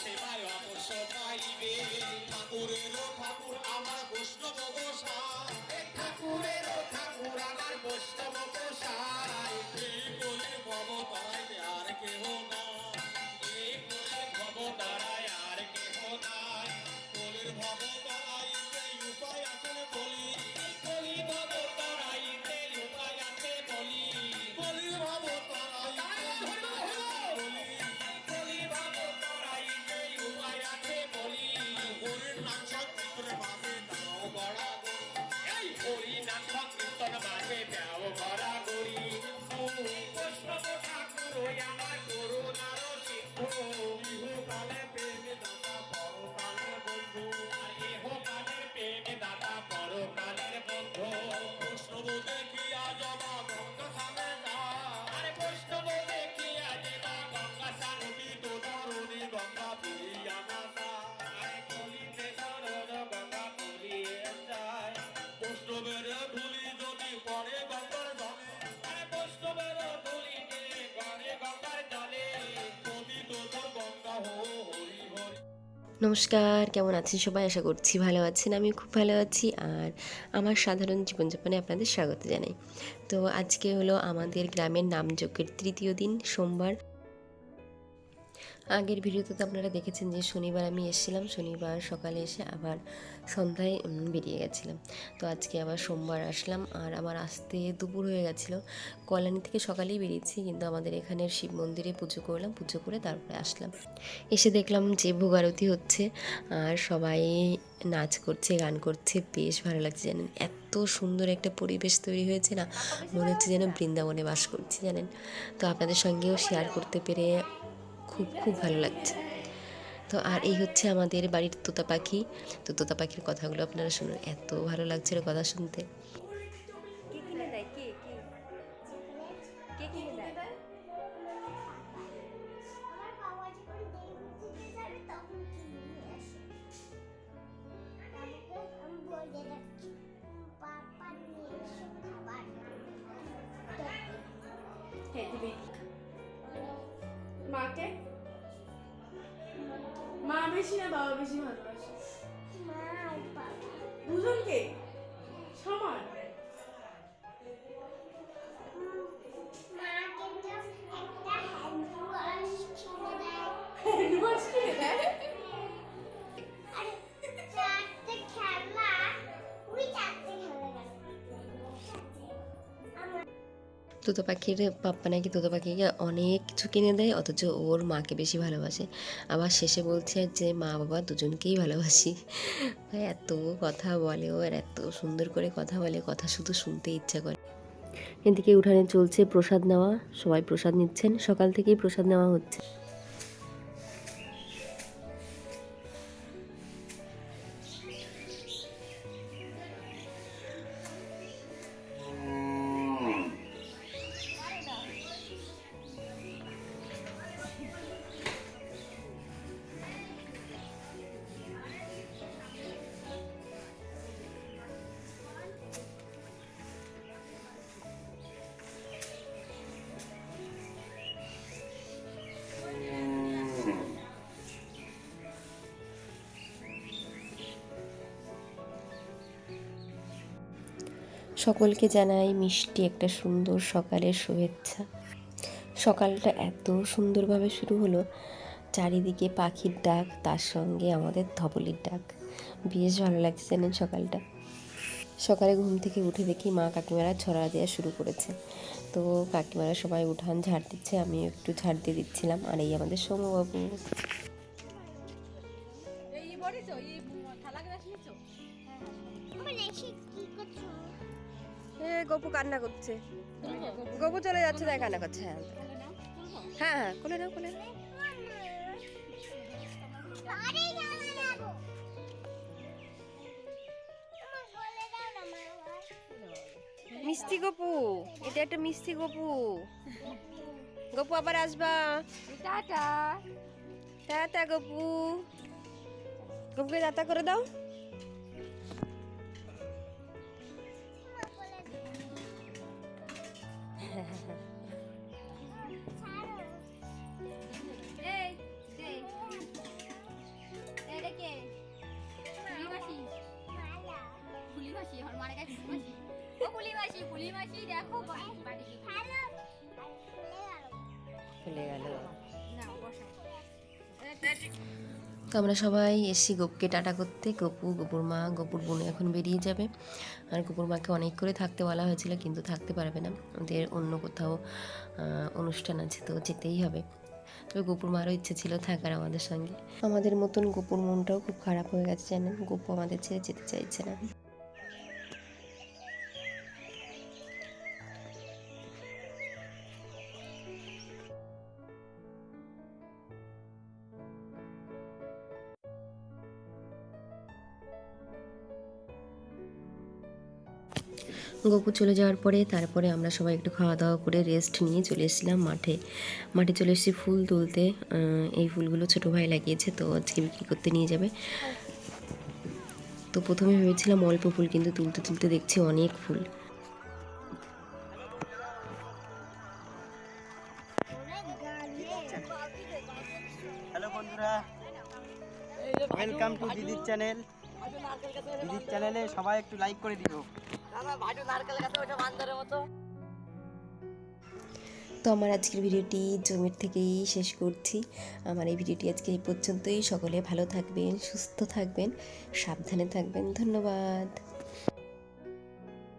সেবায় অবশ্য পাইবে ঠাকুরেরও ঠাকুর আমার বৈষ্ণব গোসাই ঠাকুরেরও ঠাকুর আমার বৈষ্ণব গোসাই এই বলে ভবতারায় আর কেহ নাই এই বলে ভবতারায় আর কেহ নাই বলের ভবতারাইতে উপায় আছে বলি বলি ভবতারাইতে উপায় আছে বলি বলি ভবতারাইতে নমস্কার, কেমন আছেন সবাই? আশা করছি ভালো আছেন। আমি খুব ভালো আছি আর আমার সাধারণ জীবনযাপনে আপনাদের স্বাগত জানাই। তো আজকে হলো আমাদের গ্রামের নামযজ্ঞের তৃতীয় দিন, সোমবার। আগের ভিডিওতে তো আপনারা দেখেছেন যে শনিবার আমি এসেছিলাম, শনিবার সকালে এসে আবার সন্ধ্যায় বেরিয়ে গেছিলাম। তো আজকে আবার সোমবার আসলাম আর আমার আসতে দুপুর হয়ে গেছিলো। কল্যাণী থেকে সকালেই বেরিয়েছি, কিন্তু আমাদের এখানের শিব মন্দিরে পুজো করলাম, পুজো করে তারপরে আসলাম। এসে দেখলাম যে ভোগ আরতি হচ্ছে আর সবাই নাচ করছে, গান করছে, বেশ ভালো লাগছে জানেন। এত সুন্দর একটা পরিবেশ তৈরি হয়েছে না, মনে হচ্ছে যেন বৃন্দাবনে বাস করছি জানেন। তো আপনাদের সঙ্গেও শেয়ার করতে পেরে খুব খুব ভালো লাগছে। তো আর এই হচ্ছে আমাদের বাড়ির তোতা পাখি। তো তোতা পাখির কথাগুলো আপনারা শুনুন, এত ভালো লাগছে ওর কথা শুনতে। মাকে মা বেশি না বাবা বেশি ভালোবাসে? দুজনকে সমান। তোতা পাখির পাপ্পা নাকি তোতা পাখিকে অনেক কিছু কিনে দেয়, অথচ ওর মাকে বেশি ভালোবাসে। আবার শেষে বলছে যে মা বাবা দুজনকেই ভালোবাসি। এত কথা বলে ও, আর এত সুন্দর করে কথা বলে, কথা শুধু শুনতে ইচ্ছা করে। এদিকে উঠানে চলছে প্রসাদ নেওয়া, সবাই প্রসাদ নিচ্ছেন, সকাল থেকেই প্রসাদ নেওয়া হচ্ছে। সকলকে জানাই মিষ্টি একটা সুন্দর সকালের শুভেচ্ছা। সকালটা এত সুন্দরভাবে শুরু হলো, চারিদিকে পাখির ডাক, তার সঙ্গে আমাদের ধবলির ডাক। বেশ ভালো লাগছে জানেন সকালটা। সকালে ঘুম থেকে উঠে দেখি মা কাকিমারা ছড়া দেওয়া শুরু করেছে। তো কাকিমারা সবাই উঠান ঝাড় দিচ্ছে, আমিও একটু ঝাড় দিয়ে দিচ্ছিলাম। আর এই আমাদের সৌম্যবাবু। এ গপু কান্না করছে, গপু চলে যাচ্ছে, তাই কান্না করছে। হ্যাঁ হ্যাঁ হ্যাঁ, কোলে নাও কোলে নাও। মিষ্টি গপু, এটা একটা মিষ্টি গপু। গপু আবার আসবা। টাটা টাটা গপু, গপুকে টাটা করে দাও। খুলে গেল। তো আমরা সবাই এসছি গপুকে টাটা করতে। গপু, গপুর মা, গপুর বোন এখন বেরিয়ে যাবে। আর গপুর মাকে অনেক করে থাকতে বলা হয়েছিল, কিন্তু থাকতে পারবে না, ওদের অন্য কোথাও অনুষ্ঠান আছে, তো যেতেই হবে। তবে গপুর মারও ইচ্ছে ছিল থাকার আমাদের সঙ্গে। আমাদের মতন গপুর মনটাও খুব খারাপ হয়ে গেছে জানেন, গপু আমাদের ছেড়ে যেতে চাইছে না। গপু চলে যাওয়ার পরে তারপরে আমরা সবাই একটু খাওয়া দাওয়া করে রেস্ট নিয়ে চলে এসেছিলাম মাঠে। মাঠে চলে এসেছি ফুল তুলতে। এই ফুলগুলো ছোটো ভাই লাগিয়েছে, তো আজকে বিক্রি করতে নিয়ে যাবে। তো প্রথমে ভেবেছিলাম অল্প ফুল, কিন্তু তুলতে তুলতে দেখছি অনেক ফুল। হ্যালো বন্ধুরা, ওয়েলকাম টু দিদির চ্যানেল। দিদির চ্যানেলে সবাই একটু লাইক করে দিও। তো আমার আজকের ভিডিওটি জমির থেকেই শেষ করছি। আমার এই ভিডিওটি আজকে এই পর্যন্তই। সকলে ভালো থাকবেন, সুস্থ থাকবেন, সাবধানে থাকবেন। ধন্যবাদ।